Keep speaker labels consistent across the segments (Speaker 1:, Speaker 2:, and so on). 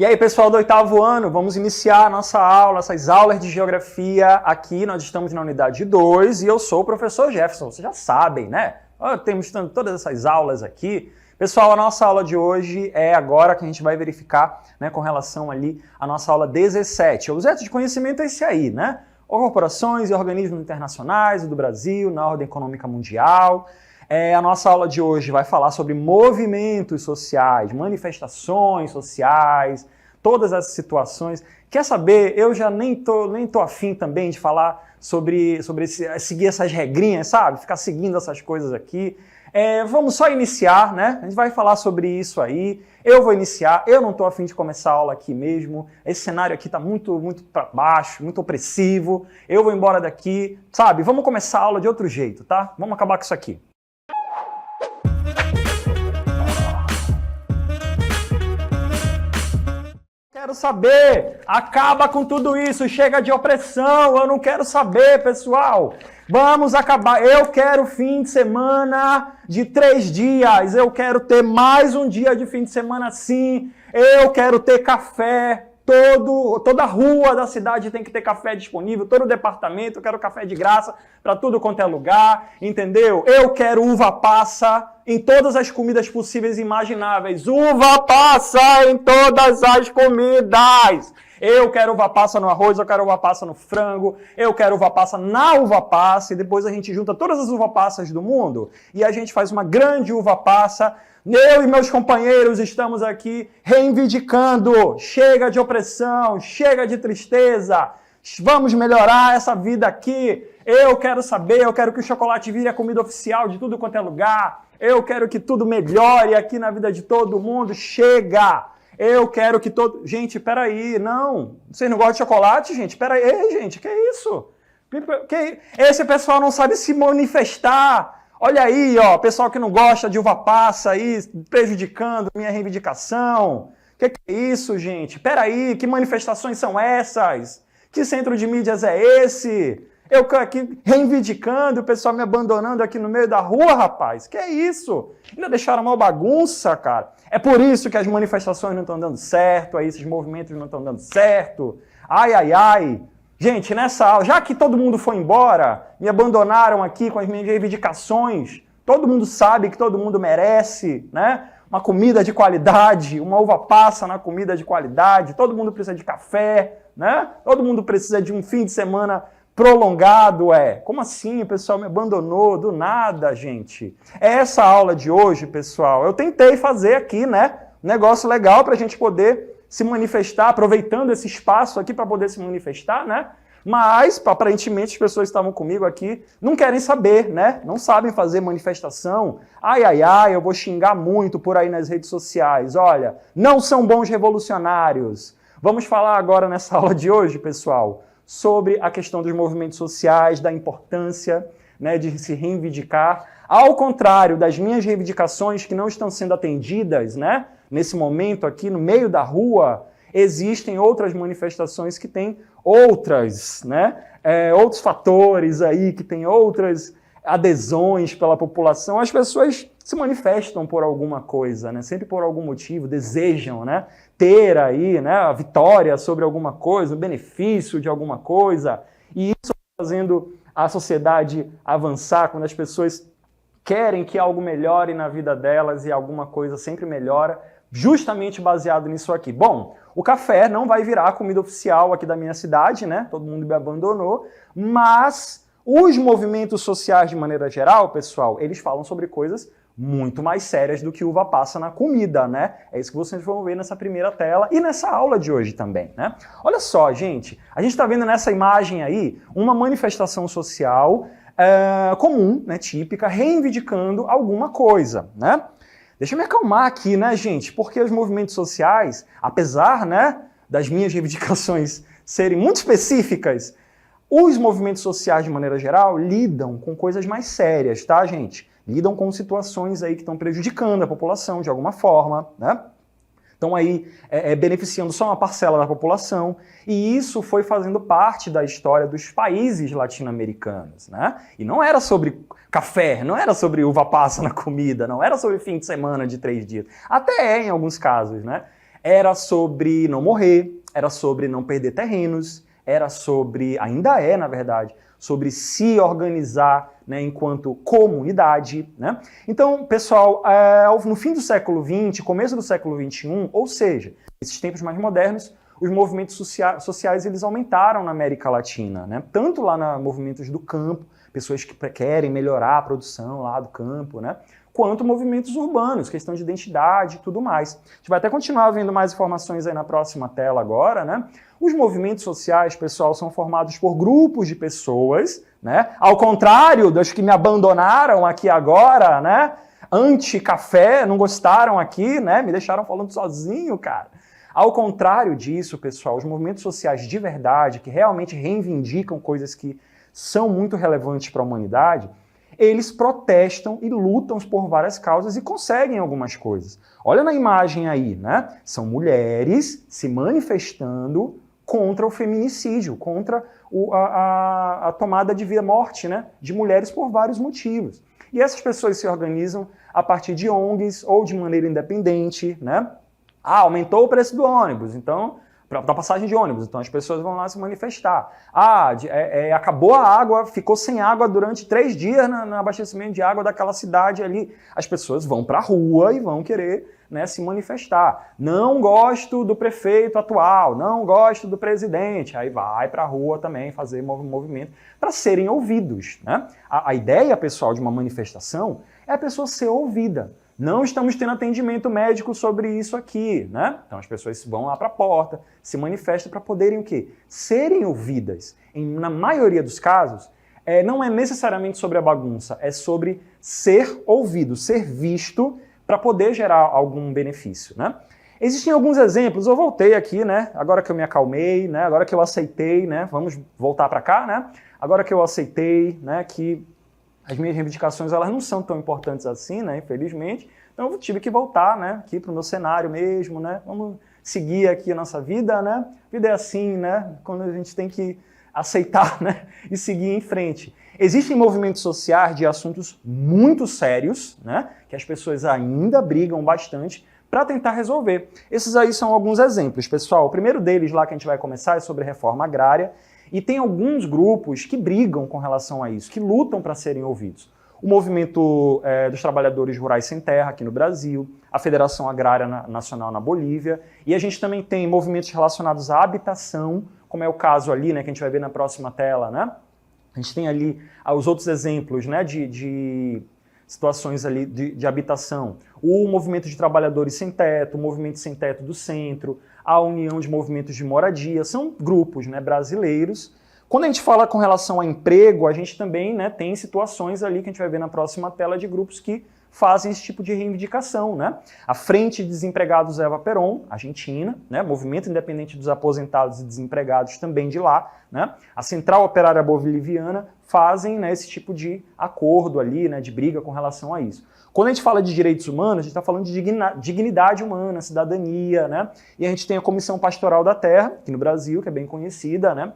Speaker 1: E aí, pessoal do 8º ano, vamos iniciar a nossa aula, nossas aulas de geografia aqui. Nós estamos na unidade 2 e eu sou o professor Jefferson. Vocês já sabem, né? Temos todas essas aulas aqui. Pessoal, a nossa aula de hoje é agora que a gente vai verificar, né, com relação ali à nossa aula 17. O objeto de conhecimento é esse aí, né? Corporações e organismos internacionais do Brasil na ordem econômica mundial. A nossa aula de hoje vai falar sobre movimentos sociais, manifestações sociais, todas essas situações. Quer saber? Eu já nem tô afim também de falar sobre seguir essas regrinhas, sabe? Ficar seguindo essas coisas aqui. Vamos só iniciar, né? A gente vai falar sobre isso aí. Eu vou iniciar, eu não tô afim de começar a aula aqui mesmo. Esse cenário aqui tá muito para baixo, muito opressivo. Eu vou embora daqui, sabe? Vamos começar a aula de outro jeito, tá? Vamos acabar com isso aqui. Quero saber, acaba com tudo isso, chega de opressão, eu não quero saber, pessoal. Vamos acabar, eu quero fim de semana de 3 dias, eu quero ter mais um dia de fim de semana sim, eu quero ter café, toda a rua da cidade tem que ter café disponível, todo o departamento, eu quero café de graça para tudo quanto é lugar, entendeu? Eu quero uva passa em todas as comidas possíveis e imagináveis. Uva passa em todas as comidas! Eu quero uva passa no arroz, eu quero uva passa no frango, eu quero uva passa na uva passa, e depois a gente junta todas as uva passas do mundo e a gente faz uma grande uva passa. Eu e meus companheiros estamos aqui reivindicando. Chega de opressão, chega de tristeza. Vamos melhorar essa vida aqui. Eu quero saber, eu quero que o chocolate vire a comida oficial de tudo quanto é lugar. Eu quero que tudo melhore aqui na vida de todo mundo. Chega! Eu quero que todo... Gente, peraí, não. Vocês não gostam de chocolate, gente? Peraí, ei, gente, que isso? Esse pessoal não sabe se manifestar. Olha aí, ó, pessoal que não gosta de uva passa aí, prejudicando minha reivindicação. Que é isso, gente? Peraí, que manifestações são essas? Que centro de mídias é esse? Eu aqui reivindicando, o pessoal me abandonando aqui no meio da rua, rapaz. Que é isso? Ainda deixaram uma bagunça, cara. É por isso que as manifestações não estão dando certo, aí esses movimentos não estão dando certo. Ai, ai, ai. Gente, nessa aula, já que todo mundo foi embora, me abandonaram aqui com as minhas reivindicações, todo mundo sabe que todo mundo merece, né? Uma comida de qualidade, uma uva passa na comida de qualidade, todo mundo precisa de café, né? Todo mundo precisa de um fim de semana prolongado, Como assim? O pessoal me abandonou do nada, gente. Essa aula de hoje, pessoal, eu tentei fazer aqui, né? Um negócio legal para a gente poder se manifestar, aproveitando esse espaço aqui para poder se manifestar, né? Mas, aparentemente, as pessoas que estavam comigo aqui não querem saber, né? Não sabem fazer manifestação. Ai, ai, ai, eu vou xingar muito por aí nas redes sociais. Olha, não são bons revolucionários. Vamos falar agora nessa aula de hoje, pessoal, sobre a questão dos movimentos sociais, da importância, né, de se reivindicar. Ao contrário das minhas reivindicações que não estão sendo atendidas, né? Nesse momento aqui, no meio da rua, existem outras manifestações que têm outros fatores aí, que têm outras adesões pela população. As pessoas se manifestam por alguma coisa, né? Sempre por algum motivo, desejam, né, ter aí, né, a vitória sobre alguma coisa, o benefício de alguma coisa. E isso fazendo a sociedade avançar, quando as pessoas querem que algo melhore na vida delas e alguma coisa sempre melhora, justamente baseado nisso aqui. Bom, o café não vai virar a comida oficial aqui da minha cidade, né? Todo mundo me abandonou, mas os movimentos sociais de maneira geral, pessoal, eles falam sobre coisas muito mais sérias do que uva passa na comida, né? É isso que vocês vão ver nessa primeira tela e nessa aula de hoje também, né? Olha só, gente, a gente está vendo nessa imagem aí uma manifestação social comum, né, típica, reivindicando alguma coisa, né? Deixa eu me acalmar aqui, né, gente? Porque os movimentos sociais, apesar, né, das minhas reivindicações serem muito específicas, os movimentos sociais, de maneira geral, lidam com coisas mais sérias, tá, gente? Lidam com situações aí que estão prejudicando a população de alguma forma, né? Estão aí beneficiando só uma parcela da população, e isso foi fazendo parte da história dos países latino-americanos, né? E não era sobre café, não era sobre uva passa na comida, não era sobre fim de semana de 3 dias. Até em alguns casos, né? Era sobre não morrer, era sobre não perder terrenos, era sobre, ainda é na verdade, sobre se organizar, né, enquanto comunidade, né? Então, pessoal, no fim do século XX, começo do século XXI, ou seja, esses tempos mais modernos, os movimentos sociais eles aumentaram na América Latina, né? Tanto lá nos movimentos do campo, pessoas que querem melhorar a produção lá do campo, né? Quanto movimentos urbanos, questão de identidade e tudo mais. A gente vai até continuar vendo mais informações aí na próxima tela agora, né? Os movimentos sociais, pessoal, são formados por grupos de pessoas, né? Ao contrário dos que me abandonaram aqui agora, né? Anti-café, não gostaram aqui, né? Me deixaram falando sozinho, cara. Ao contrário disso, pessoal, os movimentos sociais de verdade, que realmente reivindicam coisas que são muito relevantes para a humanidade, eles protestam e lutam por várias causas e conseguem algumas coisas. Olha na imagem aí, né? São mulheres se manifestando contra o feminicídio, contra a tomada de vida, morte, né, de mulheres por vários motivos. E essas pessoas se organizam a partir de ONGs ou de maneira independente, né? Ah, aumentou o preço do ônibus, então, da passagem de ônibus, então as pessoas vão lá se manifestar. Ah, acabou a água, ficou sem água durante 3 dias no abastecimento de água daquela cidade ali. As pessoas vão para a rua e vão querer, né, se manifestar. Não gosto do prefeito atual, não gosto do presidente. Aí vai para a rua também fazer movimento para serem ouvidos, né? A ideia, pessoal, de uma manifestação é a pessoa ser ouvida. Não estamos tendo atendimento médico sobre isso aqui, né? Então as pessoas vão lá para a porta, se manifestam para poderem o quê? Serem ouvidas. Na maioria dos casos, não é necessariamente sobre a bagunça, é sobre ser ouvido, ser visto para poder gerar algum benefício, né? Existem alguns exemplos, eu voltei aqui, né? Agora que eu me acalmei, né? Agora que eu aceitei, né? Vamos voltar para cá, né? Agora que eu aceitei, né, que as minhas reivindicações elas não são tão importantes assim, né, infelizmente. Então eu tive que voltar, né, aqui para o meu cenário mesmo, né. Vamos seguir aqui a nossa vida, né. A vida é assim, né, quando a gente tem que aceitar, né, e seguir em frente. Existem movimentos sociais de assuntos muito sérios, né, que as pessoas ainda brigam bastante para tentar resolver. Esses aí são alguns exemplos, pessoal. O primeiro deles lá que a gente vai começar é sobre reforma agrária. E tem alguns grupos que brigam com relação a isso, que lutam para serem ouvidos. O Movimento dos Trabalhadores Rurais Sem Terra, aqui no Brasil, a Federação Agrária Nacional na Bolívia, e a gente também tem movimentos relacionados à habitação, como é o caso ali, né, que a gente vai ver na próxima tela, né? A gente tem ali os outros exemplos, né, de situações ali de habitação. O Movimento de Trabalhadores Sem Teto, o Movimento Sem Teto do Centro, a União de Movimentos de Moradia, são grupos, né, brasileiros. Quando a gente fala com relação a emprego, a gente também, né, tem situações ali que a gente vai ver na próxima tela de grupos que fazem esse tipo de reivindicação, né? A Frente de Desempregados Eva Peron, Argentina, né? Movimento Independente dos Aposentados e Desempregados também de lá, né? A Central Operária Boliviana fazem, né, esse tipo de acordo ali, né, de briga com relação a isso. Quando a gente fala de direitos humanos, a gente está falando de dignidade humana, cidadania, né? E a gente tem a Comissão Pastoral da Terra, aqui no Brasil, que é bem conhecida, né?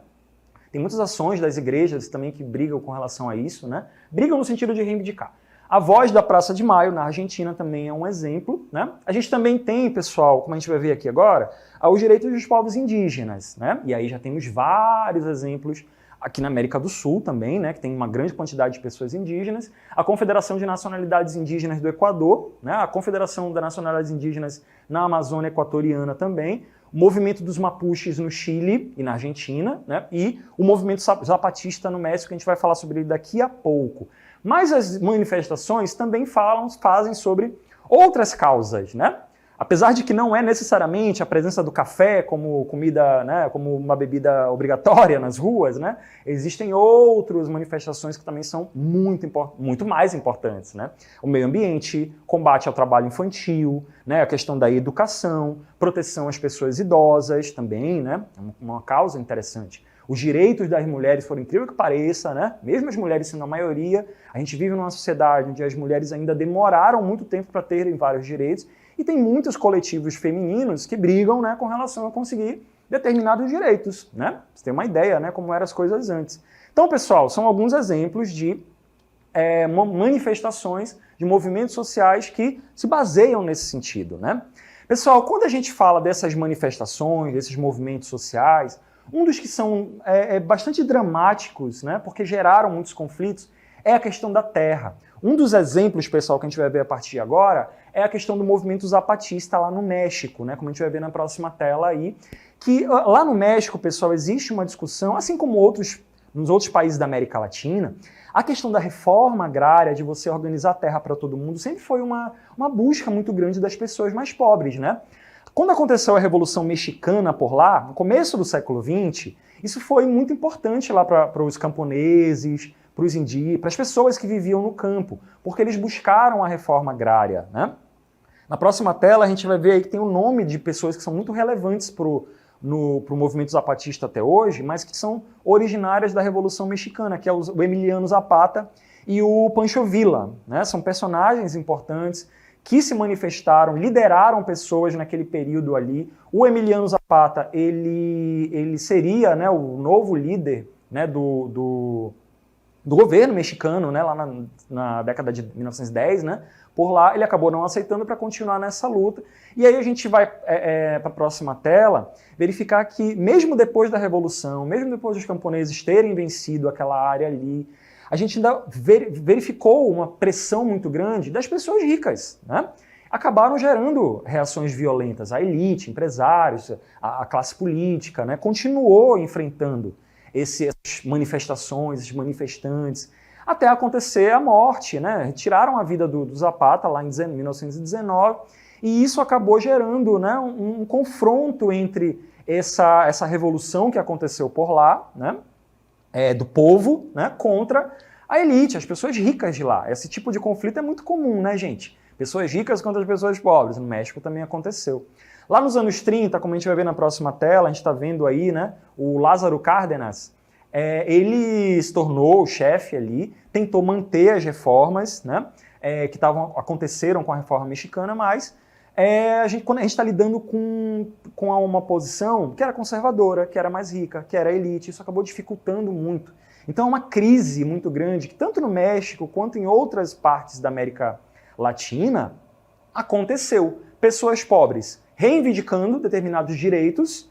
Speaker 1: Tem muitas ações das igrejas também que brigam com relação a isso, né? Brigam no sentido de reivindicar. A Voz da Praça de Maio, na Argentina, também é um exemplo, né? A gente também tem, pessoal, como a gente vai ver aqui agora, os direitos dos povos indígenas, né? E aí já temos vários exemplos aqui na América do Sul também, né, que tem uma grande quantidade de pessoas indígenas, a Confederação de Nacionalidades Indígenas do Equador, né, a Confederação das Nacionalidades Indígenas na Amazônia Equatoriana também, o movimento dos Mapuches no Chile e na Argentina, né, e o movimento zapatista no México, que a gente vai falar sobre ele daqui a pouco. Mas as manifestações também fazem sobre outras causas, né? Apesar de que não é necessariamente a presença do café como comida, né, como uma bebida obrigatória nas ruas, né, existem outras manifestações que também são muito mais importantes, né? O meio ambiente, combate ao trabalho infantil, né, a questão da educação, proteção às pessoas idosas também, né, uma causa interessante. Os direitos das mulheres, por incrível que pareça, né, mesmo as mulheres sendo a maioria, a gente vive numa sociedade onde as mulheres ainda demoraram muito tempo para terem vários direitos. E tem muitos coletivos femininos que brigam, né, com relação a conseguir determinados direitos, né? Você tem uma ideia, né, como eram as coisas antes. Então, pessoal, são alguns exemplos de manifestações de movimentos sociais que se baseiam nesse sentido, né? Pessoal, quando a gente fala dessas manifestações, desses movimentos sociais, um dos que são bastante dramáticos, né, porque geraram muitos conflitos, é a questão da terra. Um dos exemplos, pessoal, que a gente vai ver a partir de agora, é a questão do movimento zapatista lá no México, né, como a gente vai ver na próxima tela aí, que lá no México, pessoal, existe uma discussão, assim como nos outros países da América Latina, a questão da reforma agrária, de você organizar a terra para todo mundo, sempre foi uma busca muito grande das pessoas mais pobres, né? Quando aconteceu a Revolução Mexicana por lá, no começo do século XX, isso foi muito importante lá para os camponeses, para os indígenas, para as pessoas que viviam no campo, porque eles buscaram a reforma agrária, né? Na próxima tela a gente vai ver aí que tem o nome de pessoas que são muito relevantes para o movimento zapatista até hoje, mas que são originárias da Revolução Mexicana, que é o Emiliano Zapata e o Pancho Villa, né? São personagens importantes que se manifestaram, lideraram pessoas naquele período ali. O Emiliano Zapata, ele seria, né, o novo líder, né, do governo mexicano, né, lá na década de 1910, né? Por lá, ele acabou não aceitando para continuar nessa luta. E aí a gente vai para a próxima tela verificar que, mesmo depois da Revolução, mesmo depois dos camponeses terem vencido aquela área ali, a gente ainda verificou uma pressão muito grande das pessoas ricas, né? Acabaram gerando reações violentas. A elite, empresários, a classe política, né, continuou enfrentando essas manifestações, esses manifestantes, até acontecer a morte, né? Retiraram a vida do Zapata lá em 1919, e isso acabou gerando, né, um confronto entre essa revolução que aconteceu por lá, né, do povo, né, contra a elite, as pessoas ricas de lá. Esse tipo de conflito é muito comum, né, gente? Pessoas ricas contra as pessoas pobres. No México também aconteceu. Lá nos anos 30, como a gente vai ver na próxima tela, a gente está vendo aí, né, o Lázaro Cárdenas. Ele se tornou o chefe ali, tentou manter as reformas, né, que aconteceram com a reforma mexicana, mas quando a gente está lidando com uma posição que era conservadora, que era mais rica, que era a elite, isso acabou dificultando muito. Então é uma crise muito grande que tanto no México quanto em outras partes da América Latina aconteceu. Pessoas pobres reivindicando determinados direitos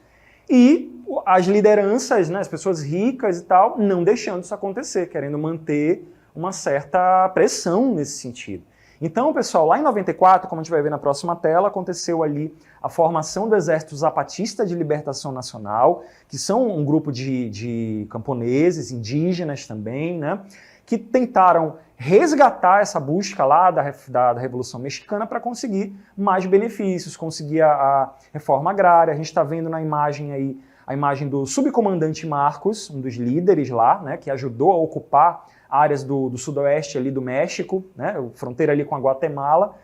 Speaker 1: e as lideranças, né, as pessoas ricas e tal, não deixando isso acontecer, querendo manter uma certa pressão nesse sentido. Então, pessoal, lá em 94, como a gente vai ver na próxima tela, aconteceu ali a formação do Exército Zapatista de Libertação Nacional, que são um grupo de camponeses, indígenas também, né, que tentaram resgatar essa busca lá da Revolução Mexicana para conseguir mais benefícios, conseguir a reforma agrária. A gente está vendo na imagem aí a imagem do subcomandante Marcos, um dos líderes lá, né, que ajudou a ocupar áreas do sudoeste ali do México, né, fronteira ali com a Guatemala,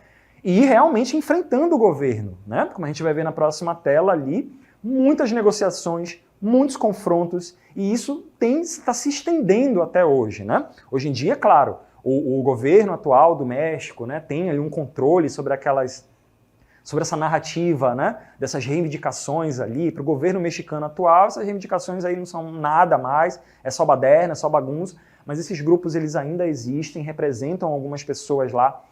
Speaker 1: e realmente enfrentando o governo, né, como a gente vai ver na próxima tela ali, muitas negociações, muitos confrontos, e isso está se estendendo até hoje, né? Hoje em dia, claro, o governo atual do México, né, tem ali um controle sobre essa narrativa, né, dessas reivindicações ali. Para o governo mexicano atual, essas reivindicações aí não são nada mais, é só baderna, é só bagunça, mas esses grupos eles ainda existem, representam algumas pessoas lá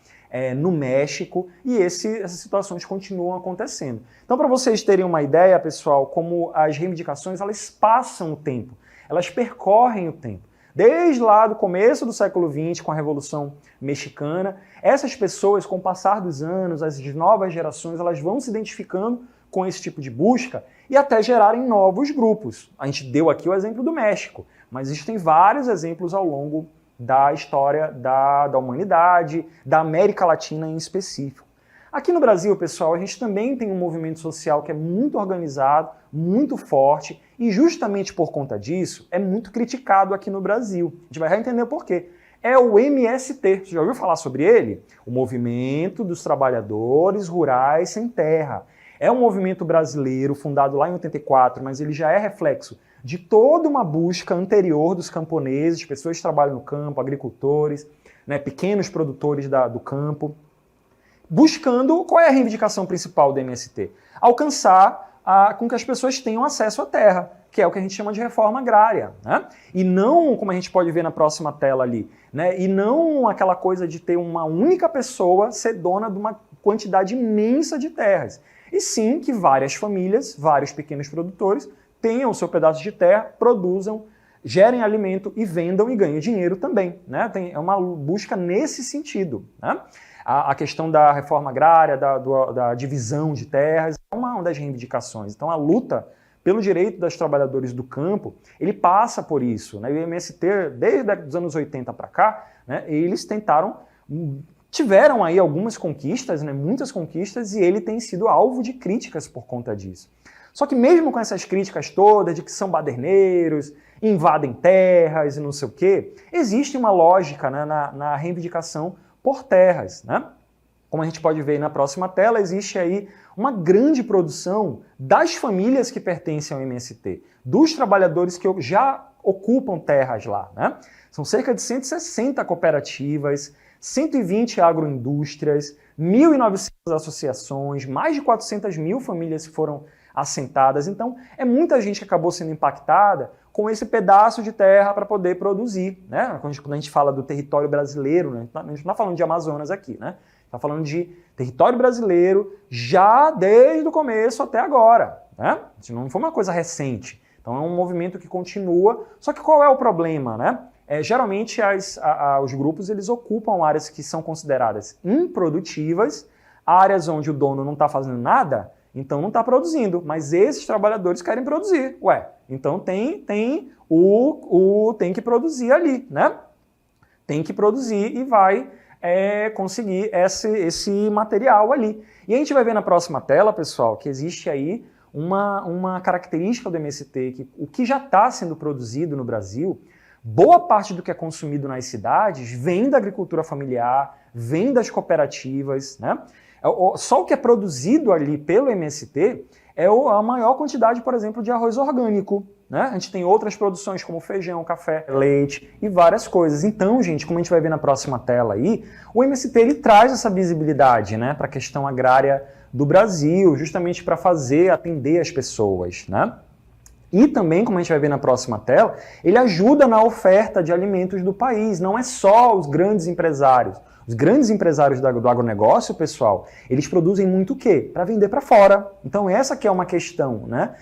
Speaker 1: no México, e essas situações continuam acontecendo. Então, para vocês terem uma ideia, pessoal, como as reivindicações elas passam o tempo, elas percorrem o tempo. Desde lá do começo do século XX, com a Revolução Mexicana, essas pessoas, com o passar dos anos, as novas gerações, elas vão se identificando com esse tipo de busca e até gerarem novos grupos. A gente deu aqui o exemplo do México, mas existem vários exemplos ao longo da história da humanidade, da América Latina em específico. Aqui no Brasil, pessoal, a gente também tem um movimento social que é muito organizado, muito forte, e justamente por conta disso, é muito criticado aqui no Brasil. A gente vai entender por quê. É o MST. Você já ouviu falar sobre ele? O Movimento dos Trabalhadores Rurais Sem Terra. É um movimento brasileiro fundado lá em 84, mas ele já é reflexo de toda uma busca anterior dos camponeses, pessoas que trabalham no campo, agricultores, né, pequenos produtores do campo, buscando qual é a reivindicação principal do MST? Alcançar com que as pessoas tenham acesso à terra, que é o que a gente chama de reforma agrária, né? E não, como a gente pode ver na próxima tela ali, né? E não aquela coisa de ter uma única pessoa ser dona de uma quantidade imensa de terras. E sim que várias famílias, vários pequenos produtores, tenham o seu pedaço de terra, produzam, gerem alimento e vendam e ganhem dinheiro também, né? É uma busca nesse sentido, né? A questão da reforma agrária, da divisão de terras, é uma das reivindicações. Então a luta pelo direito dos trabalhadores do campo, ele passa por isso, né? E o MST, desde os anos 80 para cá, né, eles tiveram aí algumas conquistas, né, muitas conquistas, e ele tem sido alvo de críticas por conta disso. Só que mesmo com essas críticas todas de que são baderneiros, invadem terras e não sei o quê, existe uma lógica, né, na reivindicação por terras, né? Como a gente pode ver aí na próxima tela, existe aí uma grande produção das famílias que pertencem ao MST, dos trabalhadores que já ocupam terras lá, né? São cerca de 160 cooperativas, 120 agroindústrias, 1.900 associações, mais de 400 mil famílias que foram assentadas. Então, é muita gente que acabou sendo impactada com esse pedaço de terra para poder produzir, né? Quando a gente fala do território brasileiro, né? A gente não está falando de Amazonas aqui, né? Está falando de território brasileiro já desde o começo até agora, né? Isso não foi uma coisa recente. Então é um movimento que continua. Só que qual é o problema, né? Geralmente os grupos eles ocupam áreas que são consideradas improdutivas, áreas onde o dono não está fazendo nada, então não está produzindo. Mas esses trabalhadores querem produzir. Ué, então tem que produzir ali, né? Tem que produzir e vai conseguir esse material ali. E a gente vai ver na próxima tela, pessoal, que existe aí uma característica do MST, que o que já está sendo produzido no Brasil, boa parte do que é consumido nas cidades vem da agricultura familiar, vem das cooperativas, né? Só o que é produzido ali pelo MST é a maior quantidade, por exemplo, de arroz orgânico, né? A gente tem outras produções como feijão, café, leite e várias coisas. Então, gente, como a gente vai ver na próxima tela aí, o MST ele traz essa visibilidade, né, para a questão agrária do Brasil, justamente para atender as pessoas, né? E também, como a gente vai ver na próxima tela, ele ajuda na oferta de alimentos do país. Não é só os grandes empresários. Os grandes empresários do agronegócio, pessoal, eles produzem muito o quê? Para vender para fora. Então essa que é uma questão, né?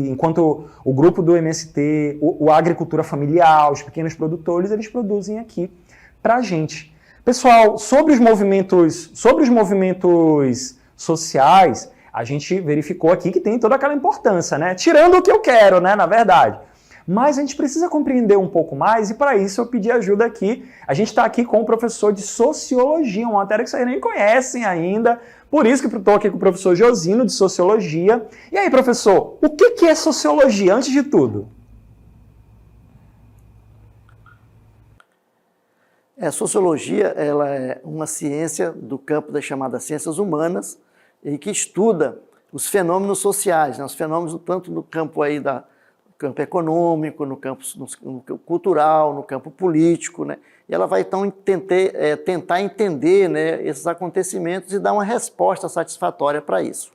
Speaker 1: Enquanto o grupo do MST, a agricultura familiar, os pequenos produtores, eles produzem aqui para a gente. Pessoal, sobre os movimentos sociais, a gente verificou aqui que tem toda aquela importância, né? Tirando o que eu quero, né? Na verdade. Mas a gente precisa compreender um pouco mais e para isso eu pedi ajuda aqui. A gente está aqui com o professor de Sociologia, uma matéria que vocês nem conhecem ainda. Por isso que eu estou aqui com o professor Josino, de Sociologia. E aí, professor, o que é Sociologia, antes de tudo?
Speaker 2: Sociologia ela é uma ciência do campo das chamadas ciências humanas e que estuda os fenômenos sociais, né? Os fenômenos tanto no campo aí campo econômico, no campo cultural, no campo político, né? E ela vai então tentar entender, né, esses acontecimentos e dar uma resposta satisfatória para isso.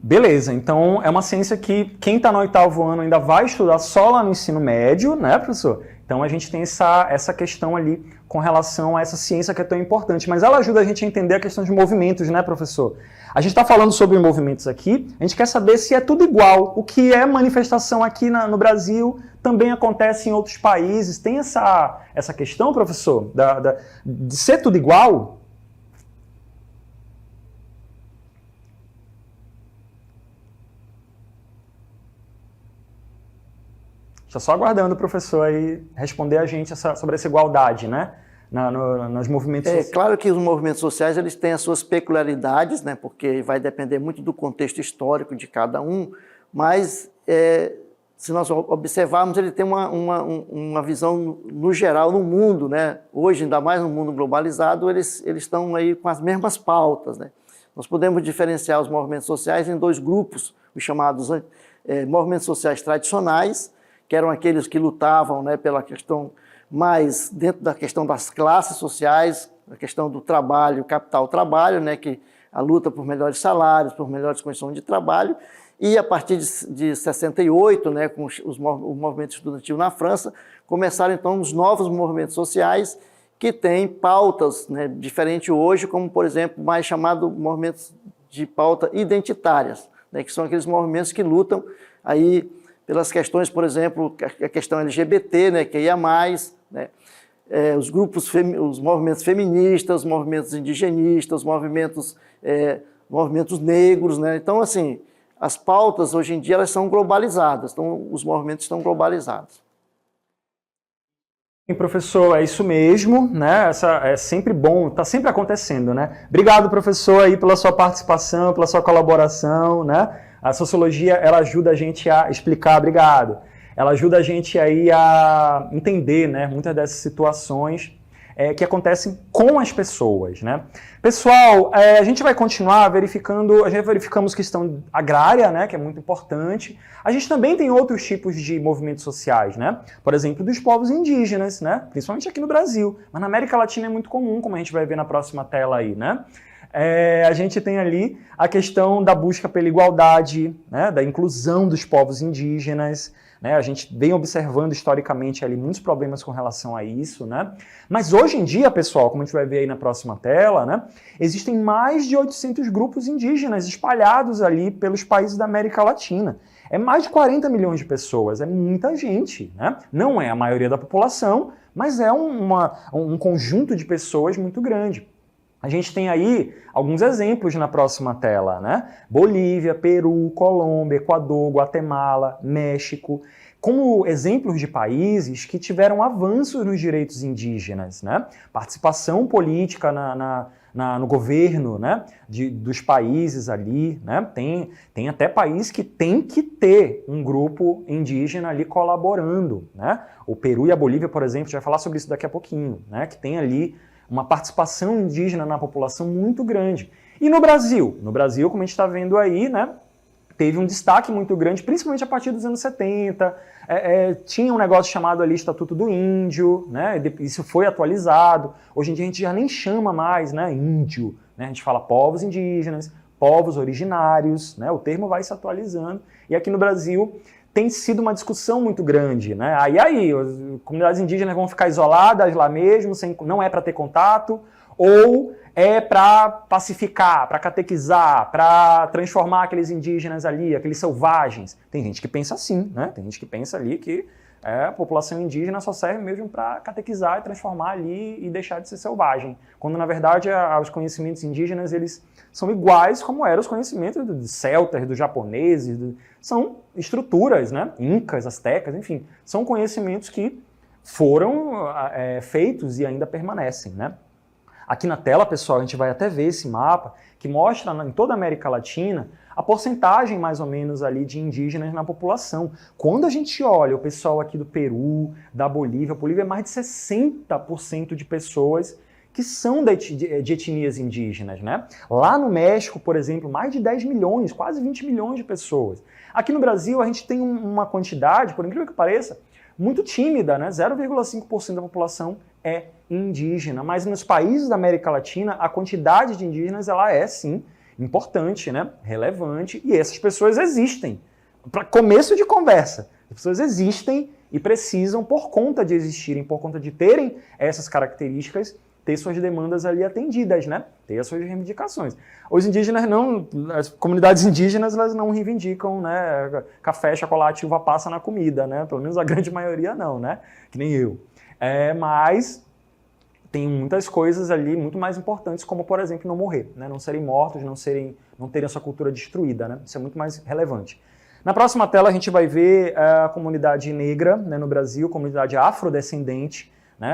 Speaker 1: Beleza, então é uma ciência que quem está no 8º ano ainda vai estudar só lá no ensino médio, né, professor? Então a gente tem essa questão ali com relação a essa ciência que é tão importante, mas ela ajuda a gente a entender a questão de movimentos, né, professor? A gente está falando sobre movimentos aqui, a gente quer saber se é tudo igual. O que é manifestação aqui no Brasil também acontece em outros países. Tem essa questão, professor, de ser tudo igual? Estou só aguardando o professor aí responder a gente sobre essa igualdade, né? Nos movimentos sociais.
Speaker 2: É claro que os movimentos sociais eles têm as suas peculiaridades, né? Porque vai depender muito do contexto histórico de cada um, mas se nós observarmos, ele tem uma visão no geral no mundo, né? Hoje, ainda mais no mundo globalizado, eles estão aí com as mesmas pautas, né? Nós podemos diferenciar os movimentos sociais em dois grupos, os chamados movimentos sociais tradicionais, que eram aqueles que lutavam, né, pela questão mais dentro da questão das classes sociais, a questão do trabalho, capital-trabalho, né, que a luta por melhores salários, por melhores condições de trabalho, e a partir de 68, né, com o movimento estudantil na França, começaram então os novos movimentos sociais que têm pautas, né, diferentes hoje, como, por exemplo, mais chamado movimentos de pauta identitárias, né, que são aqueles movimentos que lutam aí pelas questões, por exemplo, a questão LGBT, né, que ia mais, né, os grupos, os movimentos feministas, os movimentos indigenistas, os movimentos negros, né? Então, assim, as pautas hoje em dia elas são globalizadas, então os movimentos estão globalizados.
Speaker 1: Professor, é isso mesmo, né? É sempre bom, está sempre acontecendo, né? Obrigado, professor, aí pela sua participação, pela sua colaboração, né? A sociologia, ela ajuda a gente a explicar, obrigado. Ela ajuda a gente aí a entender, né, muitas dessas situações que acontecem com as pessoas, né? Pessoal, a gente vai continuar verificando, a gente verificamos questão agrária, né, que é muito importante. A gente também tem outros tipos de movimentos sociais, né? Por exemplo, dos povos indígenas, né? Principalmente aqui no Brasil, mas na América Latina é muito comum, como a gente vai ver na próxima tela aí, né? A gente tem ali a questão da busca pela igualdade, né, da inclusão dos povos indígenas, né, a gente vem observando historicamente ali muitos problemas com relação a isso, né? Mas hoje em dia, pessoal, como a gente vai ver aí na próxima tela, né, existem mais de 800 grupos indígenas espalhados ali pelos países da América Latina. É mais de 40 milhões de pessoas, é muita gente, né? Não é a maioria da população, mas é um conjunto de pessoas muito grande. A gente tem aí alguns exemplos na próxima tela, né? Bolívia, Peru, Colômbia, Equador, Guatemala, México, como exemplos de países que tiveram avanços nos direitos indígenas, né? Participação política no governo, né? Dos países ali, né? Tem até país que tem que ter um grupo indígena ali colaborando, né? O Peru e a Bolívia, por exemplo, a gente vai falar sobre isso daqui a pouquinho, né? Que tem ali uma participação indígena na população muito grande. E no Brasil? No Brasil, como a gente está vendo aí, né, teve um destaque muito grande, principalmente a partir dos anos 70. Tinha um negócio chamado ali Estatuto do Índio, né, isso foi atualizado. Hoje em dia a gente já nem chama mais, né, índio, né, a gente fala povos indígenas, povos originários, né, o termo vai se atualizando. E aqui no Brasil tem sido uma discussão muito grande, né? Aí, as comunidades indígenas vão ficar isoladas lá mesmo, não é para ter contato, ou é para pacificar, para catequizar, para transformar aqueles indígenas ali, aqueles selvagens. Tem gente que pensa assim, né? Tem gente que pensa ali que a população indígena só serve mesmo para catequizar e transformar ali e deixar de ser selvagem. Quando, na verdade, os conhecimentos indígenas, eles são iguais como eram os conhecimentos dos celtas, dos japoneses, são estruturas, né? Incas, astecas, enfim, são conhecimentos que foram feitos e ainda permanecem, né? Aqui na tela, pessoal, a gente vai até ver esse mapa que mostra em toda a América Latina a porcentagem mais ou menos ali de indígenas na população. Quando a gente olha o pessoal aqui do Peru, da Bolívia, a Bolívia é mais de 60% de pessoas que são de etnias indígenas, né? Lá no México, por exemplo, mais de 10 milhões, quase 20 milhões de pessoas. Aqui no Brasil, a gente tem uma quantidade, por incrível que pareça, muito tímida, né? 0,5% da população é indígena, mas nos países da América Latina, a quantidade de indígenas, ela é, sim, importante, né? Relevante, e essas pessoas existem. Para começo de conversa, as pessoas existem e precisam, por conta de existirem, por conta de terem essas características, ter suas demandas ali atendidas, né? Ter as suas reivindicações. Os indígenas as comunidades indígenas, elas não reivindicam, né, café, chocolate, uva passa na comida, né? Pelo menos a grande maioria não, né? Que nem eu. Mas tem muitas coisas ali muito mais importantes, como, por exemplo, não morrer, né? Não serem mortos, não terem a sua cultura destruída, né? Isso é muito mais relevante. Na próxima tela a gente vai ver a comunidade negra, né, no Brasil, comunidade afrodescendente, né,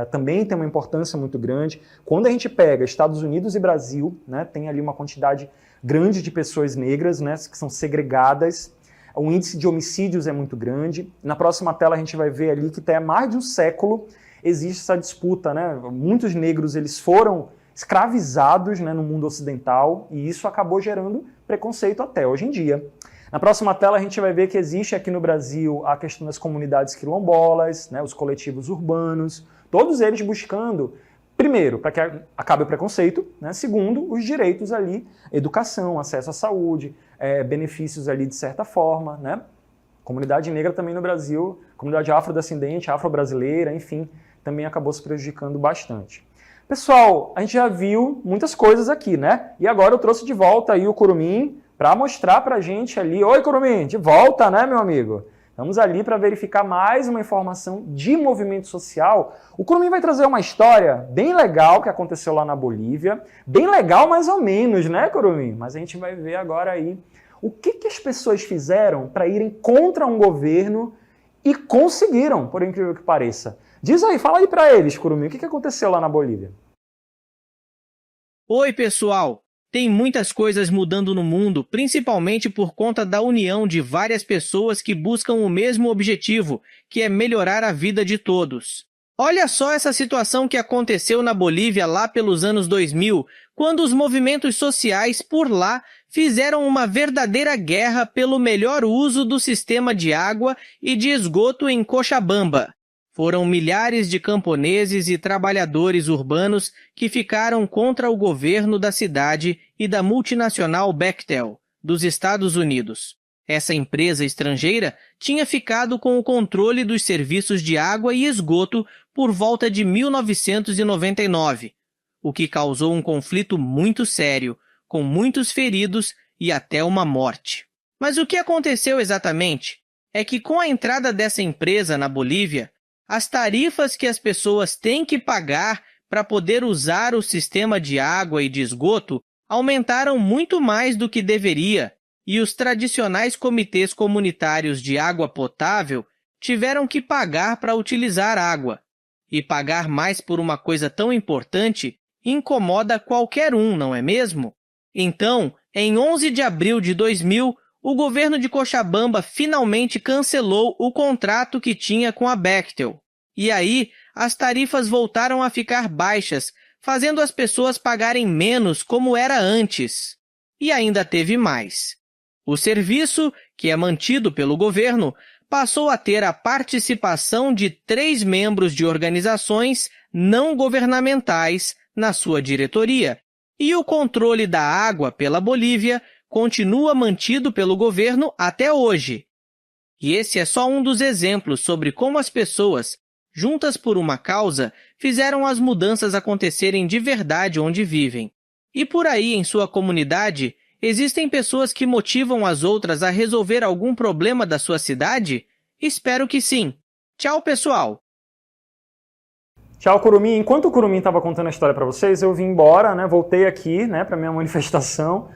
Speaker 1: também tem uma importância muito grande. Quando a gente pega Estados Unidos e Brasil, né, tem ali uma quantidade grande de pessoas negras, né, que são segregadas. O índice de homicídios é muito grande. Na próxima tela a gente vai ver ali que até mais de um século existe essa disputa, né? Muitos negros eles foram escravizados, né, no mundo ocidental, e isso acabou gerando preconceito até hoje em dia. Na próxima tela a gente vai ver que existe aqui no Brasil a questão das comunidades quilombolas, né, os coletivos urbanos, todos eles buscando, primeiro, para que acabe o preconceito, né, segundo, os direitos ali, educação, acesso à saúde, benefícios ali de certa forma, né. Comunidade negra também no Brasil, comunidade afrodescendente, afro-brasileira, enfim, também acabou se prejudicando bastante. Pessoal, a gente já viu muitas coisas aqui, né? E agora eu trouxe de volta aí o Curumim para mostrar pra gente ali. Oi, Curumim, de volta, né, meu amigo? Vamos ali para verificar mais uma informação de movimento social. O Curumim vai trazer uma história bem legal que aconteceu lá na Bolívia. Bem legal mais ou menos, né, Curumim? Mas a gente vai ver agora aí o que as pessoas fizeram para irem contra um governo e conseguiram, por incrível que pareça. Diz aí, fala aí para eles, Curumim, o que aconteceu lá na Bolívia?
Speaker 3: Oi, pessoal! Tem muitas coisas mudando no mundo, principalmente por conta da união de várias pessoas que buscam o mesmo objetivo, que é melhorar a vida de todos. Olha só essa situação que aconteceu na Bolívia lá pelos anos 2000, quando os movimentos sociais por lá fizeram uma verdadeira guerra pelo melhor uso do sistema de água e de esgoto em Cochabamba. Foram milhares de camponeses e trabalhadores urbanos que ficaram contra o governo da cidade e da multinacional Bechtel, dos Estados Unidos. Essa empresa estrangeira tinha ficado com o controle dos serviços de água e esgoto por volta de 1999, o que causou um conflito muito sério, com muitos feridos e até uma morte. Mas o que aconteceu exatamente é que com a entrada dessa empresa na Bolívia, as tarifas que as pessoas têm que pagar para poder usar o sistema de água e de esgoto aumentaram muito mais do que deveria, e os tradicionais comitês comunitários de água potável tiveram que pagar para utilizar água. E pagar mais por uma coisa tão importante incomoda qualquer um, não é mesmo? Então, em 11 de abril de 2000, o governo de Cochabamba finalmente cancelou o contrato que tinha com a Bechtel. E aí, as tarifas voltaram a ficar baixas, fazendo as pessoas pagarem menos como era antes. E ainda teve mais. O serviço, que é mantido pelo governo, passou a ter a participação de 3 membros de organizações não governamentais na sua diretoria. E o controle da água pela Bolívia continua mantido pelo governo até hoje. E esse é só um dos exemplos sobre como as pessoas, juntas por uma causa, fizeram as mudanças acontecerem de verdade onde vivem. E por aí, em sua comunidade, existem pessoas que motivam as outras a resolver algum problema da sua cidade? Espero que sim. Tchau, pessoal!
Speaker 1: Tchau, Curumim. Enquanto o Curumim estava contando a história para vocês, eu vim embora, né? Voltei aqui, né, para minha manifestação.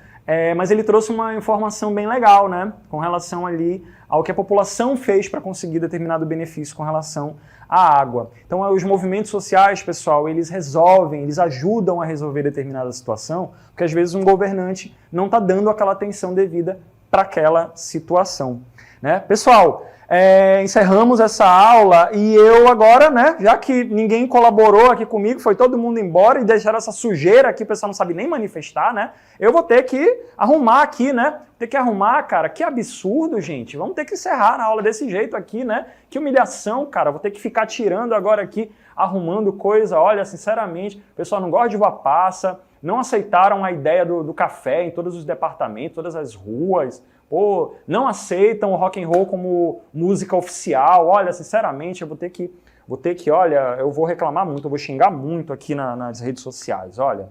Speaker 1: Mas ele trouxe uma informação bem legal, né, com relação ali ao que a população fez para conseguir determinado benefício com relação à água. Então, os movimentos sociais, pessoal, eles resolvem, eles ajudam a resolver determinada situação, porque às vezes um governante não está dando aquela atenção devida para aquela situação, né? Pessoal, encerramos essa aula e eu agora, né, já que ninguém colaborou aqui comigo, foi todo mundo embora e deixaram essa sujeira aqui, o pessoal não sabe nem manifestar, né, eu vou ter que arrumar aqui, né, ter que arrumar, cara, que absurdo, gente, vamos ter que encerrar a aula desse jeito aqui, né, que humilhação, cara, vou ter que ficar tirando agora aqui, arrumando coisa, olha, sinceramente, o pessoal não gosta de uva passa, não aceitaram a ideia do café em todos os departamentos, todas as ruas, pô, não aceitam o rock and roll como música oficial. Olha, sinceramente, eu vou ter que, olha, eu vou reclamar muito, eu vou xingar muito aqui nas redes sociais, olha.